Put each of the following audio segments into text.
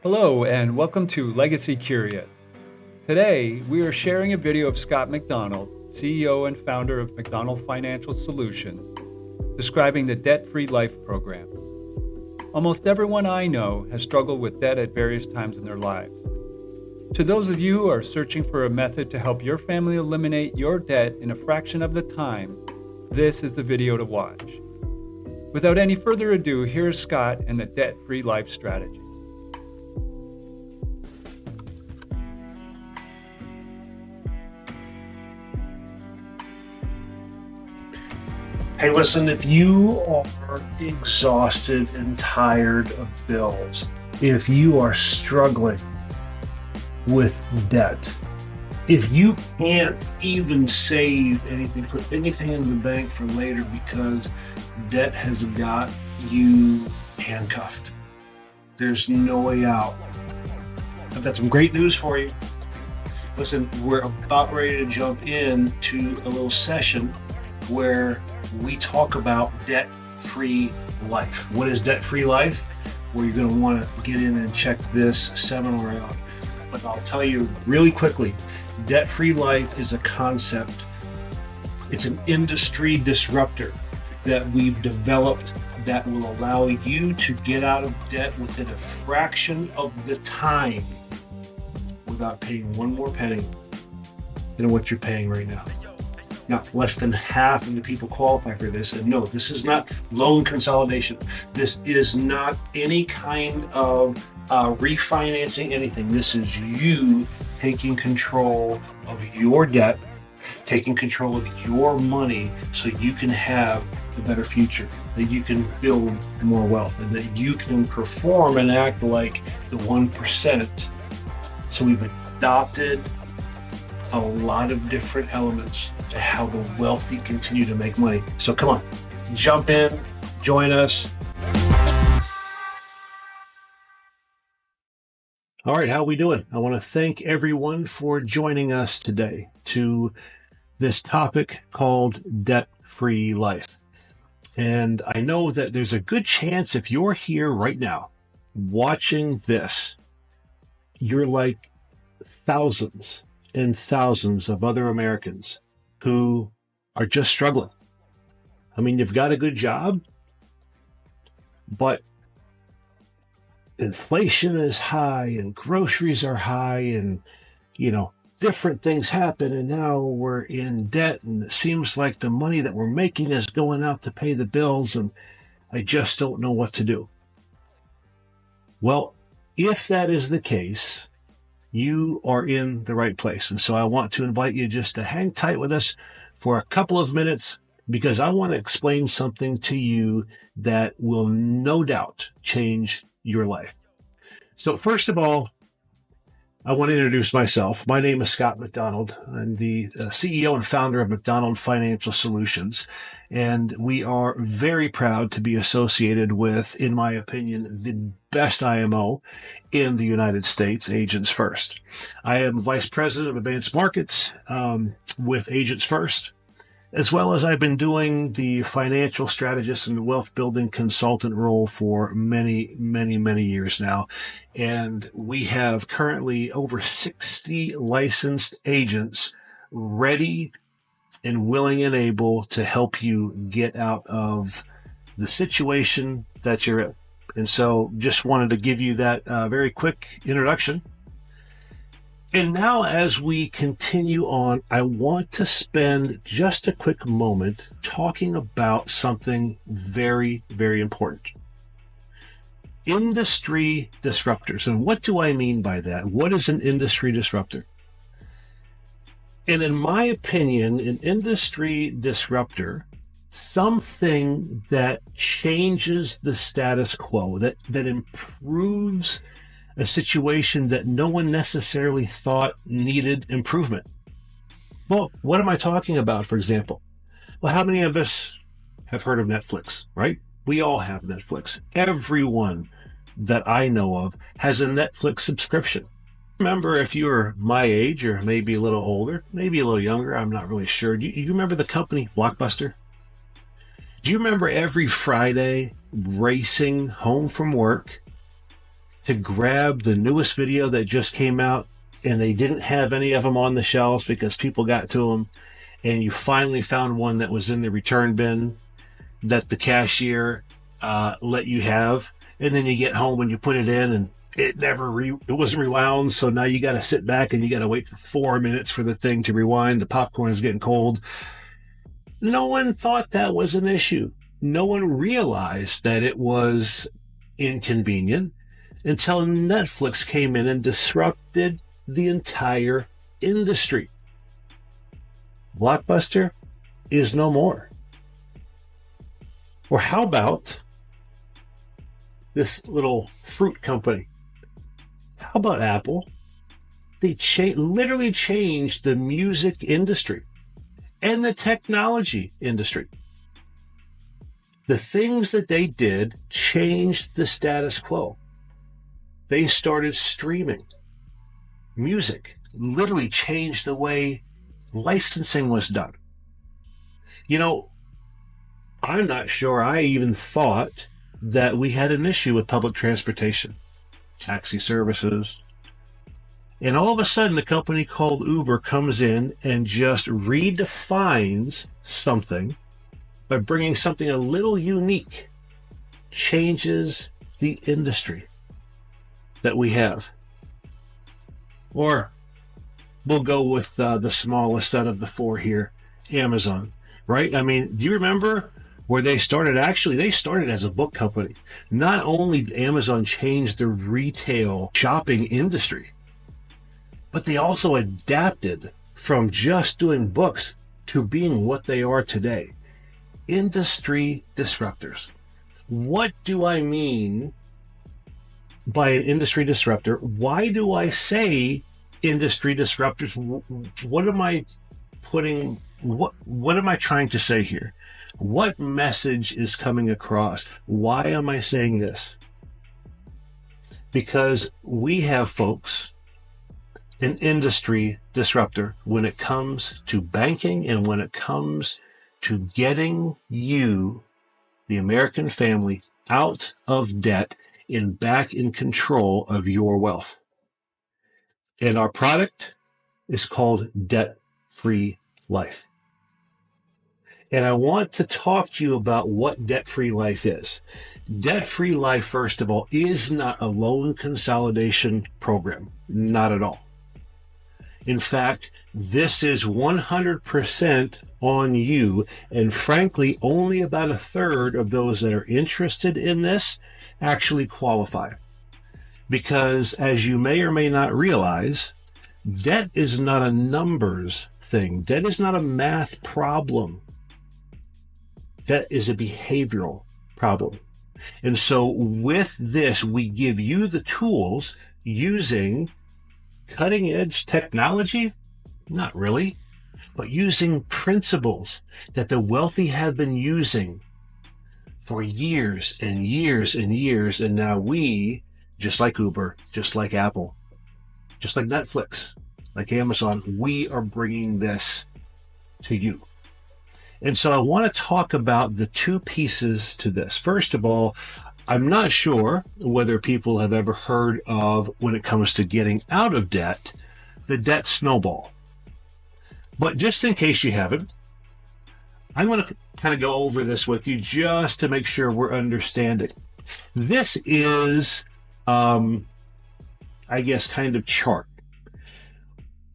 Hello and welcome to Legacy Curious. Today, we are sharing a video of Scott MacDonald, CEO and founder of MacDonald Financial Solutions, describing the Debt-Free Life program. Almost everyone I know has struggled with debt at various times in their lives. To those of you who are searching for a method to help your family eliminate your debt in a fraction of the time, this is the video to watch. Without any further ado, here is Scott and the Debt-Free Life strategy. Hey, listen, if you are exhausted and tired of bills, if you are struggling with debt, if you can't even save anything, put anything in the bank for later because debt has got you handcuffed, there's no way out. I've got some great news for you. Listen, we're about ready to jump into a little session where we talk about debt-free life. What is debt-free life? Well, you're going to want to get in and check this seminar out. But I'll tell you really quickly, debt-free life is a concept. It's an industry disruptor that we've developed that will allow you to get out of debt within a fraction of the time without paying one more penny than what you're paying right now. Now, less than half of the people qualify for this. And no, this is not loan consolidation. This is not any kind of refinancing anything. This is you taking control of your debt, taking control of your money so you can have a better future, that you can build more wealth, and that you can perform and act like the 1%. So we've adopted a lot of different elements to how the wealthy continue to make money. So come on, jump in, join us. All right, how are we doing? I want to thank everyone for joining us today to this topic called debt-free life. And I know that there's a good chance if you're here right now watching this, you're like thousands and thousands of other Americans who are just struggling. I mean, you've got a good job, but inflation is high and groceries are high and, different things happen. And now we're in debt and it seems like the money that we're making is going out to pay the bills and I just don't know what to do. Well, if that is the case, you are in the right place. And so I want to invite you just to hang tight with us for a couple of minutes because I want to explain something to you that will no doubt change your life. So first of all, I want to introduce myself. My name is Scott MacDonald. I'm the CEO and founder of MacDonald Financial Solutions, and we are very proud to be associated with, in my opinion, the best IMO in the United States, Agents First. I am Vice President of Advanced Markets with Agents First, as well as I've been doing the financial strategist and wealth building consultant role for many, many, many years now. And we have currently over 60 licensed agents ready and willing and able to help you get out of the situation that you're in. And so just wanted to give you that very quick introduction. And now as we continue on, I want to spend just a quick moment talking about something very, very important. Industry disruptors. And what do I mean by that? What is an industry disruptor? And in my opinion, an industry disruptor, something that changes the status quo, that improves a situation that no one necessarily thought needed improvement. Well, what am I talking about, for example? Well, how many of us have heard of Netflix, right? We all have Netflix. Everyone that I know of has a Netflix subscription. Remember, if you're my age or maybe a little older, maybe a little younger, I'm not really sure. Do you remember the company Blockbuster? Do you remember every Friday racing home from work to grab the newest video that just came out, and they didn't have any of them on the shelves because people got to them, and you finally found one that was in the return bin that the cashier let you have, and then you get home and you put it in and it wasn't rewound, so now you got to sit back and you got to wait for 4 minutes for the thing to rewind. The popcorn is getting cold. No one thought that was an issue. No one realized that it was inconvenient until Netflix came in and disrupted the entire industry. Blockbuster is no more. Or how about this little fruit company? How about Apple? They literally changed the music industry and the technology industry. The things that they did changed the status quo. They started streaming music, literally changed the way licensing was done. You know, I'm not sure I even thought that we had an issue with public transportation, taxi services. And all of a sudden, a company called Uber comes in and just redefines something by bringing something a little unique, changes the industry that we have. Or we'll go with the smallest out of the four here, Amazon, right? I mean, do you remember where they started? Actually, they started as a book company. Not only did Amazon change the retail shopping industry, but they also adapted from just doing books to being what they are today. Industry disruptors. What do I mean by an industry disruptor? Why do I say industry disruptors? What am I putting, what am I trying to say here? What message is coming across? Why am I saying this? Because we have folks, an industry disruptor, when it comes to banking and when it comes to getting you, the American family, out of debt and back in control of your wealth. And our product is called Debt-Free Life. And I want to talk to you about what Debt-Free Life is. Debt-Free Life, first of all, is not a loan consolidation program. Not at all. In fact, this is 100% on you. And frankly, only about a third of those that are interested in this actually qualify. Because as you may or may not realize, debt is not a numbers thing. Debt is not a math problem. Debt is a behavioral problem. And so with this, we give you the tools using cutting edge technology? Not really, but using principles that the wealthy have been using for years and years and years. And now we, just like Uber, just like Apple, just like Netflix, like Amazon, we are bringing this to you. And so I want to talk about the two pieces to this. First of all, I'm not sure whether people have ever heard of, when it comes to getting out of debt, the debt snowball. But just in case you haven't, I'm going to kind of go over this with you just to make sure we're understanding. This is, I guess, kind of chart.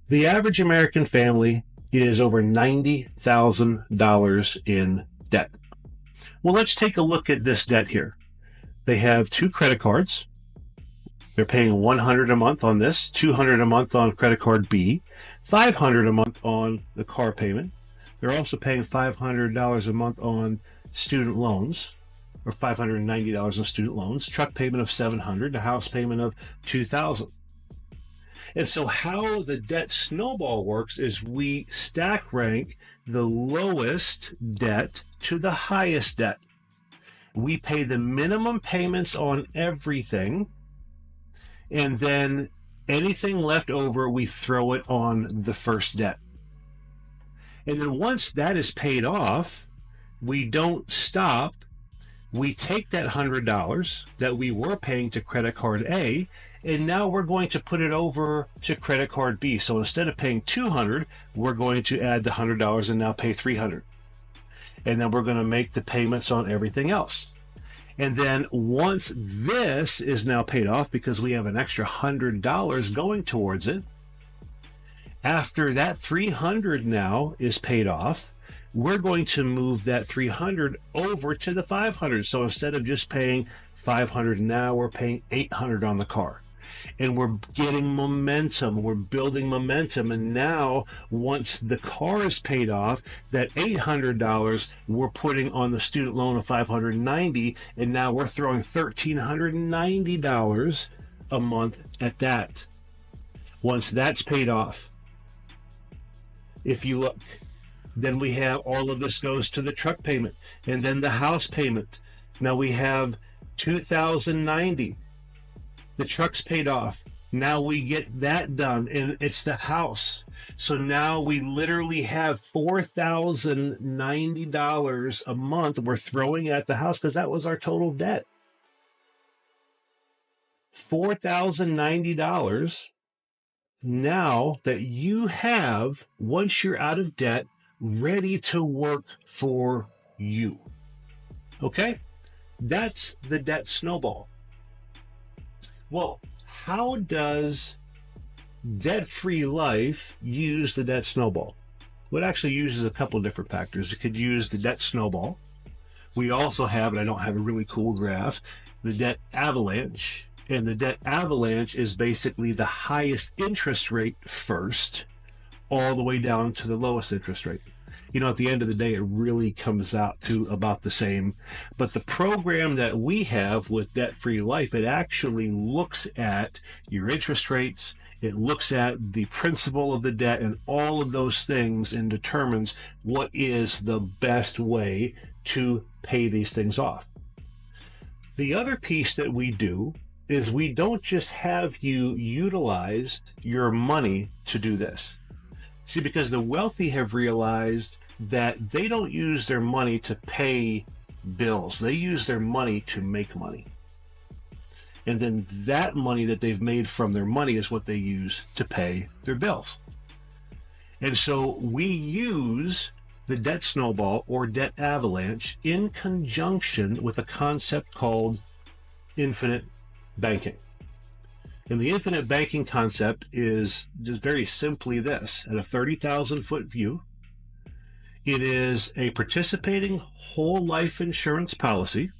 The average American family is over $90,000 in debt. Well, let's take a look at this debt here. They have 2 credit cards. They're paying $100 a month on this, $200 a month on credit card B, $500 a month on the car payment. They're also paying $500 a month on student loans, or $590 on student loans, truck payment of $700, a house payment of $2,000. And so how the debt snowball works is we stack rank the lowest debt to the highest debt. We pay the minimum payments on everything, and then anything left over, we throw it on the first debt. And then once that is paid off, we don't stop. we take that $100 that we were paying to credit card A, and now we're going to put it over to credit card B. So instead of paying $200, we're going to add the $100 and now pay $300. And then we're going to make the payments on everything else. And then once this is now paid off, because we have an extra $100 going towards it, after that $300 now is paid off, we're going to move that $300 over to the $500. So instead of just paying $500 now, we're paying $800 on the car. And we're getting momentum. We're building momentum. And now, once the car is paid off, that $800 we're putting on the student loan of $590, and now we're throwing $1,390 a month at that. Once that's paid off, if you look, then we have all of this goes to the truck payment and then the house payment. Now we have $2,090. The truck's paid off. Now we get that done, and it's the house. So now we literally have $4,090 a month we're throwing at the house because that was our total debt. $4,090 now that you have, once you're out of debt, ready to work for you. Okay? That's the debt snowball. Well, how does debt-free life use the debt snowball? Well, it actually uses a couple of different factors. It could use the debt snowball. We also have, and I don't have a really cool graph, the debt avalanche. And the debt avalanche is basically the highest interest rate first, all the way down to the lowest interest rate. You know, at the end of the day, it really comes out to about the same. But the program that we have with Debt-Free Life, it actually looks at your interest rates, it looks at the principal of the debt and all of those things and determines what is the best way to pay these things off. The other piece that we do is we don't just have you utilize your money to do this. See, because the wealthy have realized that they don't use their money to pay bills. They use their money to make money. And then that money that they've made from their money is what they use to pay their bills. And so we use the debt snowball or debt avalanche in conjunction with a concept called infinite banking. And the infinite banking concept is just very simply this: at a 30,000 foot view, it is a participating whole life insurance policy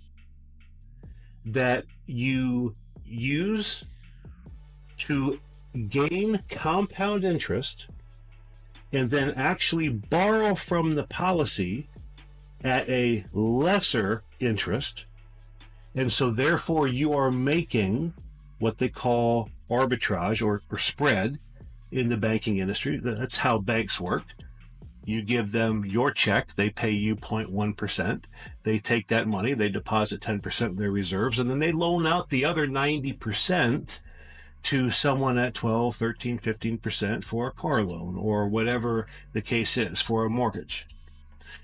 that you use to gain compound interest and then actually borrow from the policy at a lesser interest. And so therefore you are making what they call arbitrage or spread in the banking industry. That's how banks work. You give them your check, they pay you 0.1%. They take that money, they deposit 10% of their reserves, and then they loan out the other 90% to someone at 12, 13, 15% for a car loan or whatever the case is for a mortgage.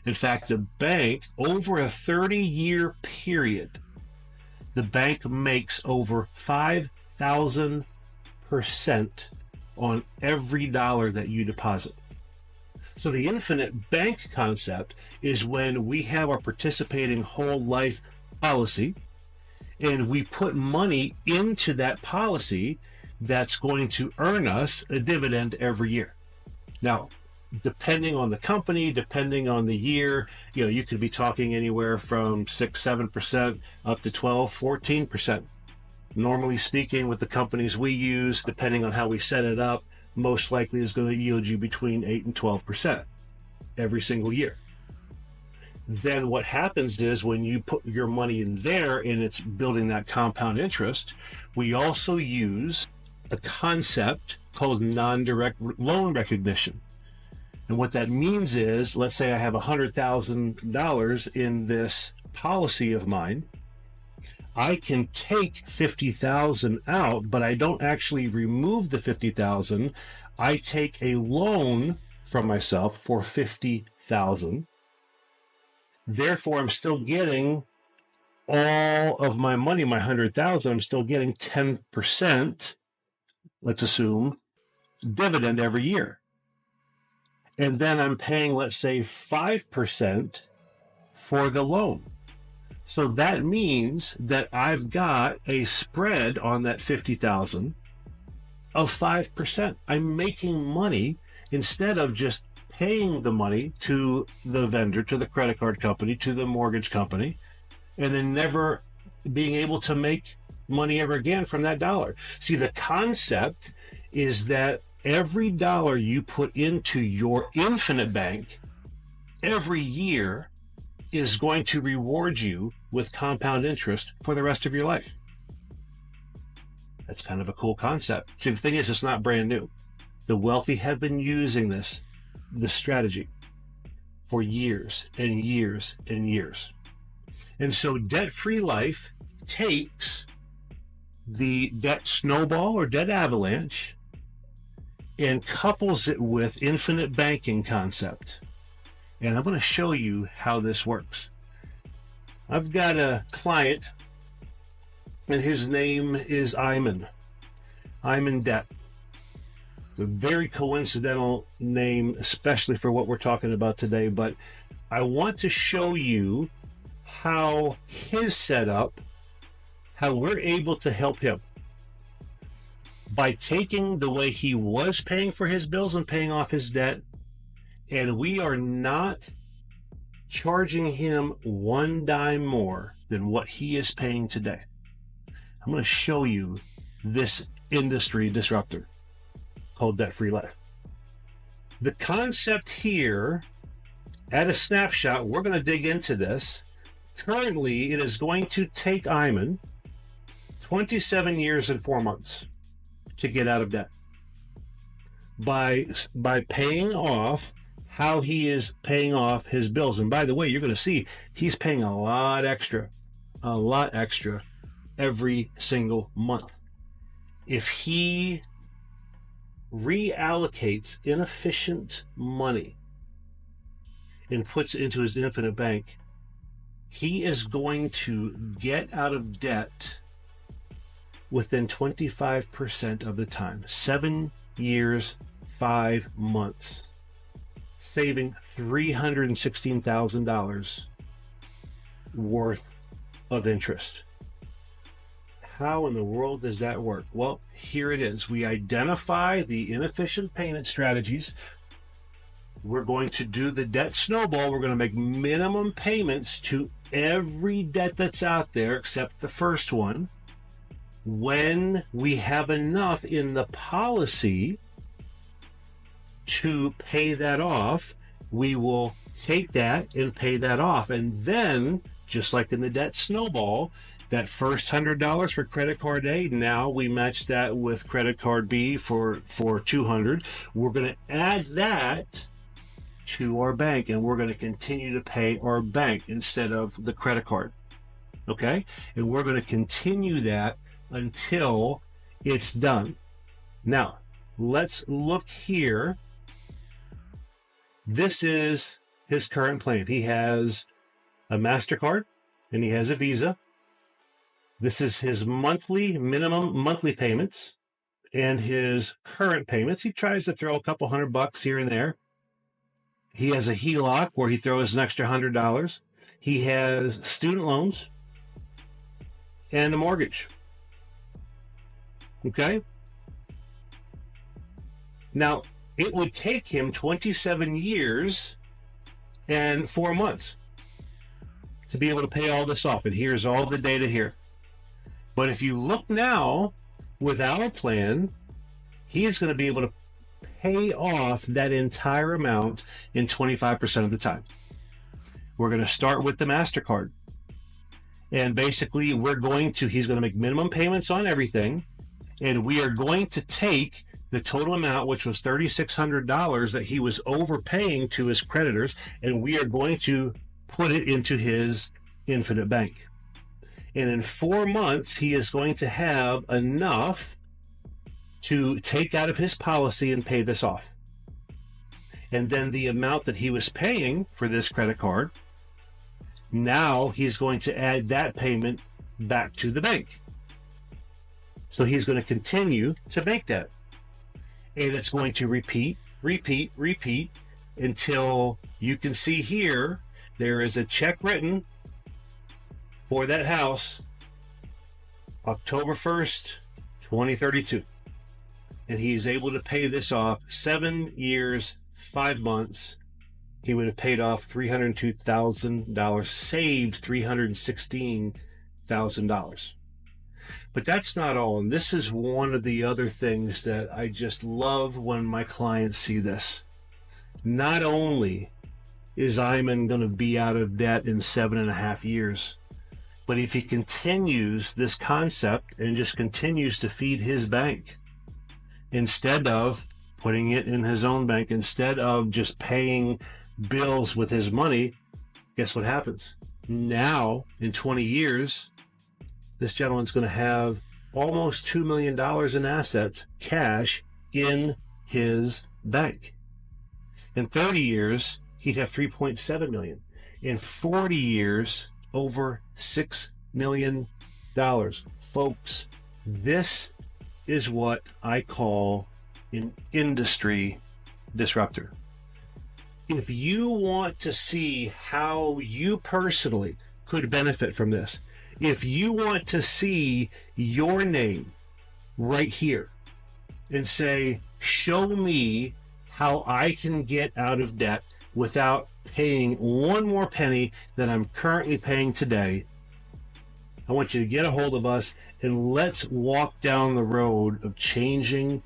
In fact, the bank, over a 30-year period, the bank makes over 5,000% on every dollar that you deposit. So the infinite bank concept is when we have our participating whole life policy and we put money into that policy that's going to earn us a dividend every year. Now, depending on the company, depending on the year, you could be talking anywhere from 6-7% up to 12-14%. Normally speaking, with the companies we use, depending on how we set it up, most likely is going to yield you between 8 and 12% every single year. Then what happens is when you put your money in there and it's building that compound interest, we also use a concept called non-direct loan recognition. And what that means is, let's say I have $100,000 in this policy of mine. I can take 50,000 out, but I don't actually remove the 50,000. I take a loan from myself for 50,000. Therefore, I'm still getting all of my money, my 100,000, I'm still getting 10%, let's assume, dividend every year. And then I'm paying, let's say, 5% for the loan. So that means that I've got a spread on that 50,000 of 5%. I'm making money instead of just paying the money to the vendor, to the credit card company, to the mortgage company, and then never being able to make money ever again from that dollar. See, the concept is that every dollar you put into your infinite bank every year is going to reward you with compound interest for the rest of your life. That's kind of a cool concept. See, the thing is, it's not brand new. The wealthy have been using this strategy for years and years and years. And so debt-free life takes the debt snowball or debt avalanche and couples it with infinite banking concept. And I'm going to show you how this works. I've got a client, and his name is Iman. Iman Debt. It's a very coincidental name, especially for what we're talking about today, but I want to show you how his setup, how we're able to help him by taking the way he was paying for his bills and paying off his debt, and we are not charging him one dime more than what he is paying today. I'm going to show you this industry disruptor called debt-free life. The concept here, at a snapshot, we're going to dig into this. Currently, it is going to take Iman 27 years and 4 months to get out of debt by paying off how he is paying off his bills. And by the way, you're going to see he's paying a lot extra every single month. If he reallocates inefficient money and puts it into his infinite bank, he is going to get out of debt within 25% of the time. 7 years, 5 months. Saving $316,000 worth of interest. How in the world does that work? Well, here it is. We identify the inefficient payment strategies. We're going to do the debt snowball. We're going to make minimum payments to every debt that's out there except the first one. When we have enough in the policy to pay that off, we will take that and pay that off. And then, just like in the debt snowball, that first $100 for credit card A, now we match that with credit card B for $200. We're going to add that to our bank, and we're going to continue to pay our bank instead of the credit card. Okay? And we're going to continue that until it's done. Now, let's look here. This is his current plan. He has a MasterCard and he has a Visa. This is his minimum monthly payments and his current payments. He tries to throw a couple $100 here and there. He has a HELOC where he throws an extra $100. He has student loans and a mortgage. Okay? Now, it would take him 27 years and 4 months to be able to pay all this off. And here's all the data here. But if you look now, with our plan, he is going to be able to pay off that entire amount in 25% of the time. We're going to start with the MasterCard. And basically, he's going to make minimum payments on everything. And we are going to take the total amount, which was $3,600 that he was overpaying to his creditors, and we are going to put it into his infinite bank. And in 4 months, he is going to have enough to take out of his policy and pay this off. And then the amount that he was paying for this credit card, Now he's going to add that payment back to the bank. So he's going to continue to make that. And it's going to repeat until you can see here there is a check written for that house October 1st, 2032. And he is able to pay this off 7 years, 5 months. He would have paid off $302,000, saved $316,000. But that's not all. And this is one of the other things that I just love when my clients see this. Not only is Iman going to be out of debt in 7.5 years, but if he continues this concept and just continues to feed his bank, instead of putting it in his own bank, instead of just paying bills with his money, guess what happens? Now, in 20 years, this gentleman's going to have almost $2 million in assets, cash, in his bank. In 30 years, he'd have 3.7 million. In 40 years, over $6 million. Folks, this is what I call an industry disruptor. If you want to see how you personally could benefit from this, if you want to see your name right here and say, show me how I can get out of debt without paying one more penny than I'm currently paying today, I want you to get a hold of us and let's walk down the road of changing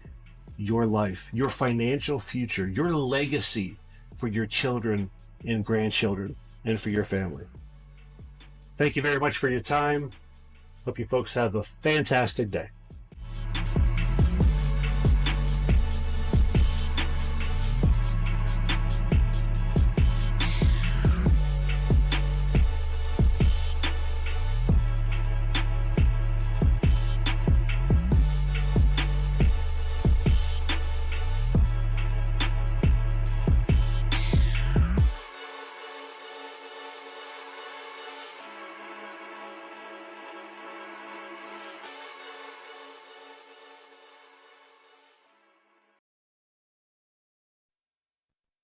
your life, your financial future, your legacy for your children and grandchildren and for your family. Thank you very much for your time. Hope you folks have a fantastic day.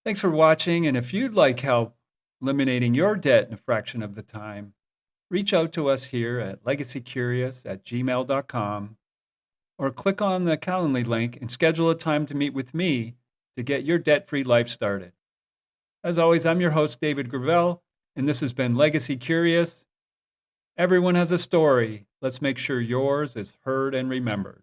Thanks for watching, and if you'd like help eliminating your debt in a fraction of the time, reach out to us here at legacycurious@gmail.com or click on the Calendly link and schedule a time to meet with me to get your debt-free life started. As always, I'm your host, David Gravelle, and this has been Legacy Curious. Everyone has a story. Let's make sure yours is heard and remembered.